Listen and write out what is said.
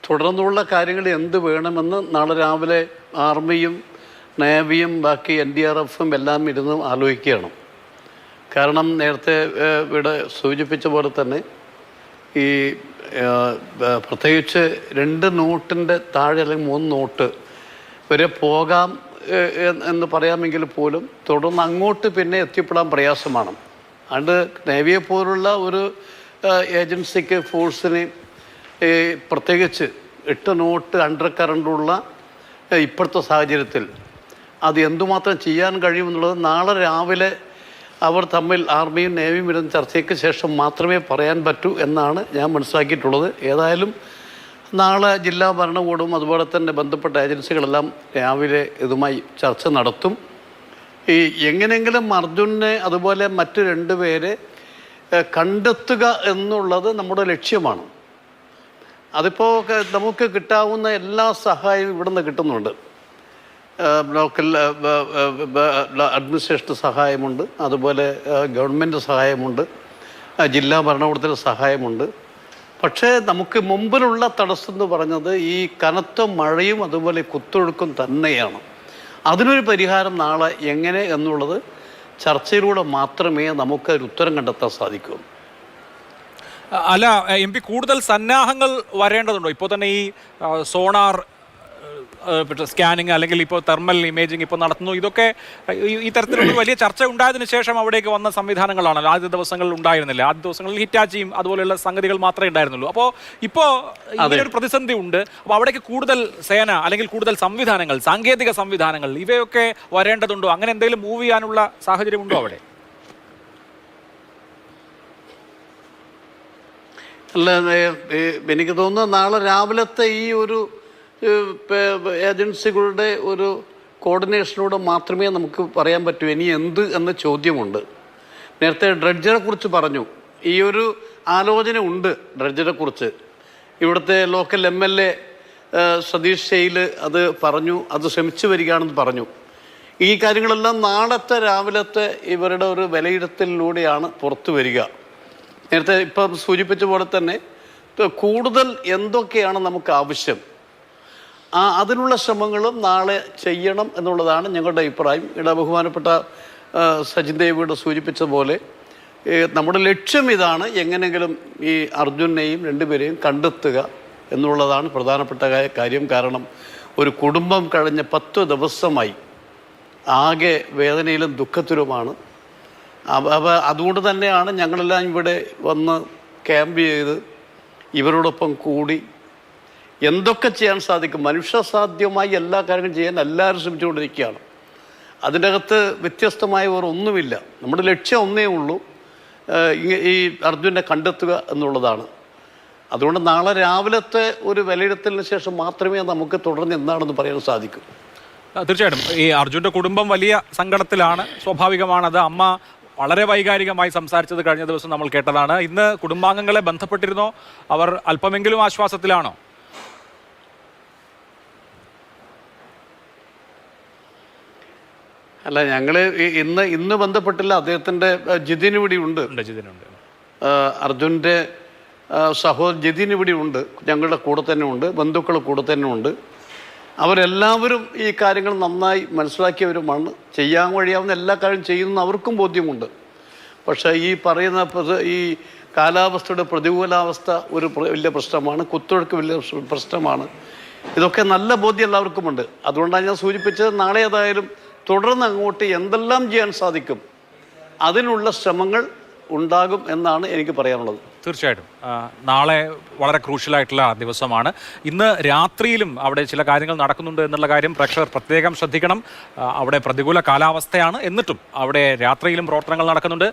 തുടർന്നുള്ള കാര്യങ്ങൾ എന്ത് വേണമെന്ന് നാളെ രാവിലെ ആർമിയും നേവിയും ബാക്കി NDRFും എല്ലാം ഇരുന്ന് ആലോചിക്കുകയാണ്. കാരണം നേരത്തെ ഇവിടെ സൂചിപ്പിച്ച പോലെ തന്നെ ഈ പ്രത്യേകിച്ച് 2 നോട്ടിൻ്റെ താഴെ അല്ലെങ്കിൽ 3 നോട്ട് വരെ പോകാം എന്ന് പറയാമെങ്കിൽ പോലും തുടർന്ന് അങ്ങോട്ട് പിന്നെ എത്തിപ്പെടാൻ പ്രയാസമാണ്. അതുകൊണ്ട് നേവിയെ പോലുള്ള ഒരു ഏജൻസിക്ക് ഫോഴ്സിന് പ്രത്യേകിച്ച് 8 നോട്ട് അണ്ടർ കറണ്ടുള്ള ഇപ്പോഴത്തെ സാഹചര്യത്തിൽ അത് എന്തുമാത്രം ചെയ്യാൻ കഴിയുമെന്നുള്ളത് നാളെ രാവിലെ അവർ തമ്മിൽ ആർമിയും നേവിയും ഇരുന്ന ചർച്ചയ്ക്ക് ശേഷം മാത്രമേ പറയാൻ പറ്റൂ എന്നാണ് ഞാൻ മനസ്സിലാക്കിയിട്ടുള്ളത്. ഏതായാലും നാളെ ജില്ലാ ഭരണകൂടവും അതുപോലെ തന്നെ ബന്ധപ്പെട്ട ഏജൻസികളെല്ലാം രാവിലെ ഇതുമായി ചർച്ച നടത്തും. ഈ എങ്ങനെയെങ്കിലും അർജുനെ അതുപോലെ മറ്റ് 2 പേരെ കണ്ടെത്തുക എന്നുള്ളത് നമ്മുടെ ലക്ഷ്യമാണ്. അതിപ്പോൾ നമുക്ക് കിട്ടാവുന്ന എല്ലാ സഹായവും ഇവിടുന്ന് കിട്ടുന്നുണ്ട്. ലോക്കൽ അഡ്മിനിസ്ട്രേഷൻ സഹായമുണ്ട്, അതുപോലെ ഗവൺമെൻറ് സഹായമുണ്ട്, ജില്ലാ ഭരണകൂടത്തിൻ്റെ സഹായമുണ്ട്. പക്ഷേ നമുക്ക് മുമ്പിലുള്ള തടസ്സം എന്ന് പറഞ്ഞത് ഈ കനത്ത മഴയും അതുപോലെ കുത്തൊഴുക്കും തന്നെയാണ്. അതിനൊരു പരിഹാരം നാളെ എങ്ങനെ എന്നുള്ളത് ചർച്ചയിലൂടെ മാത്രമേ നമുക്ക് ഒരു ഉത്തരം കണ്ടെത്താൻ സാധിക്കൂ. അല്ല, MP കൂടുതൽ സന്നാഹങ്ങൾ വരേണ്ടതുണ്ടോ? ഇപ്പോൾ തന്നെ ഈ സോണാർ സ്കാനിങ് അല്ലെങ്കിൽ ഇപ്പോൾ തെർമൽ ഇമേജിങ് ഇപ്പോൾ നടത്തുന്നു. ഇതൊക്കെ ഈ തരത്തിലുള്ള വലിയ ചർച്ച ഉണ്ടായതിനു ശേഷം അവിടേക്ക് വന്ന സംവിധാനങ്ങളാണല്ലോ. ആദ്യ ദിവസങ്ങളിൽ ഉണ്ടായിരുന്നില്ല. ആദ്യ ദിവസങ്ങളിൽ ഹിറ്റാച്ചിയും അതുപോലെയുള്ള സംഗതികൾ മാത്രമേ ഉണ്ടായിരുന്നുള്ളൂ. അപ്പോൾ ഇപ്പോൾ ഇങ്ങനൊരു പ്രതിസന്ധി ഉണ്ട്. അപ്പോൾ അവിടേക്ക് കൂടുതൽ സേന അല്ലെങ്കിൽ കൂടുതൽ സംവിധാനങ്ങൾ, സാങ്കേതിക സംവിധാനങ്ങൾ ഇവയൊക്കെ വരേണ്ടതുണ്ടോ? അങ്ങനെ എന്തെങ്കിലും മൂവ് ചെയ്യാനുള്ള സാഹചര്യമുണ്ടോ അവിടെ? അല്ല, എനിക്ക് തോന്നുന്നു നാളെ രാവിലത്തെ ഈ ഒരു ഏജൻസികളുടെ ഒരു കോർഡിനേഷനോട് മാത്രമേ നമുക്ക് പറയാൻ പറ്റൂ ഇനി എന്ത് എന്ന ചോദ്യമുണ്ട്. നേരത്തെ ഡ്രഡ്ജറെ കുറിച്ച് പറഞ്ഞു. ഈ ഒരു ആലോചന ഉണ്ട് ഡ്രഡ്ജറെ കുറിച്ച്. ഇവിടുത്തെ ലോക്കൽ MLA സതീഷ് ശൈൽ അത് പറഞ്ഞു, അത് ശ്രമിച്ചു വരികയാണെന്ന് പറഞ്ഞു. ഈ കാര്യങ്ങളെല്ലാം നാളത്തെ രാവിലത്തെ ഇവരുടെ ഒരു വിലയിരുത്തലിലൂടെയാണ് പുറത്തു വരിക. നേരത്തെ ഇപ്പം സൂചിപ്പിച്ച പോലെ തന്നെ കൂടുതൽ എന്തൊക്കെയാണ് നമുക്ക് ആവശ്യം, അതിനുള്ള ശ്രമങ്ങളും നാളെ ചെയ്യണം എന്നുള്ളതാണ് ഞങ്ങളുടെ അഭിപ്രായം. ഇവിടെ ബഹുമാനപ്പെട്ട സജിൻ ദേവിയുടെ സൂചിപ്പിച്ച പോലെ നമ്മുടെ ലക്ഷ്യം ഇതാണ്. എങ്ങനെയെങ്കിലും ഈ അർജുനെയും 2 പേരെയും കണ്ടെത്തുക എന്നുള്ളതാണ് പ്രധാനപ്പെട്ട കാര്യം. കാരണം ഒരു കുടുംബം കഴിഞ്ഞ 10 ദിവസമായി ആകെ വേദനയിലും ദുഃഖത്തിലുമാണ്. അതുകൊണ്ട് തന്നെയാണ് ഞങ്ങളെല്ലാം ഇവിടെ വന്ന് ക്യാമ്പ് ചെയ്ത് ഇവരോടൊപ്പം കൂടി എന്തൊക്കെ ചെയ്യാൻ സാധിക്കും, മനുഷ്യസാധ്യമായി എല്ലാ കാര്യങ്ങളും ചെയ്യാൻ എല്ലാവരും ശ്രമിച്ചുകൊണ്ടിരിക്കുകയാണ്. അതിൻ്റെ അകത്ത് വ്യത്യസ്തമായ ഒന്നുമില്ല. നമ്മുടെ ലക്ഷ്യം ഒന്നേ ഉള്ളൂ, ഈ അർജുനെ കണ്ടെത്തുക എന്നുള്ളതാണ്. അതുകൊണ്ട് നാളെ രാവിലത്തെ ഒരു വിലയിരുത്തലിന് ശേഷം മാത്രമേ നമുക്ക് തുടർന്ന് എന്താണെന്ന് പറയാൻ സാധിക്കൂ. തീർച്ചയായിട്ടും ഈ അർജുൻ്റെ കുടുംബം വലിയ സങ്കടത്തിലാണ്. സ്വാഭാവികമാണത്. അമ്മ വളരെ വൈകാരികമായി സംസാരിച്ചത് കഴിഞ്ഞ ദിവസം നമ്മൾ കേട്ടതാണ്. ഇന്ന് കുടുംബാംഗങ്ങളെ ബന്ധപ്പെട്ടിരുന്നോ? അവർ അല്പമെങ്കിലും ആശ്വാസത്തിലാണോ? അല്ല, ഞങ്ങൾ ഇന്ന് ബന്ധപ്പെട്ടില്ല. അദ്ദേഹത്തിൻ്റെ ജിതിൻ ഇവിടെ ഉണ്ട്. അർജുൻ്റെ സഹോദരൻ ജിതിൻ ഇവിടെ ഉണ്ട്, ഞങ്ങളുടെ കൂടെ തന്നെ ഉണ്ട്, ബന്ധുക്കളുടെ കൂടെ തന്നെ ഉണ്ട്. അവരെല്ലാവരും ഈ കാര്യങ്ങൾ നന്നായി മനസ്സിലാക്കിയവരുമാണ്. ചെയ്യാൻ കഴിയാവുന്ന എല്ലാ കാര്യം ചെയ്യുന്ന അവർക്കും ബോധ്യമുണ്ട്. പക്ഷേ ഈ പറയുന്ന ഈ കാലാവസ്ഥയുടെ പ്രതികൂലാവസ്ഥ ഒരു വലിയ പ്രശ്നമാണ്, കുത്തൊഴുക്ക് വലിയ പ്രശ്നമാണ്. ഇതൊക്കെ നല്ല ബോധ്യം എല്ലാവർക്കുമുണ്ട്. അതുകൊണ്ടാണ് ഞാൻ സൂചിപ്പിച്ചത്, നാളെ ഏതായാലും തുടർന്ന് അങ്ങോട്ട് എന്തെല്ലാം ചെയ്യാൻ സാധിക്കും അതിനുള്ള ശ്രമങ്ങൾ ഉണ്ടാകും എന്നാണ് എനിക്ക് പറയാനുള്ളത്. തീർച്ചയായിട്ടും നാളെ വളരെ ക്രൂഷ്യലായിട്ടുള്ള ദിവസമാണ്. ഇന്ന് രാത്രിയിലും അവിടെ ചില കാര്യങ്ങൾ നടക്കുന്നുണ്ട് എന്നുള്ള കാര്യം പ്രേക്ഷകർ പ്രത്യേകം ശ്രദ്ധിക്കണം. അവിടെ പ്രതികൂല കാലാവസ്ഥയാണ്, എന്നിട്ടും അവിടെ രാത്രിയിലും പ്രവർത്തനങ്ങൾ നടക്കുന്നുണ്ട്.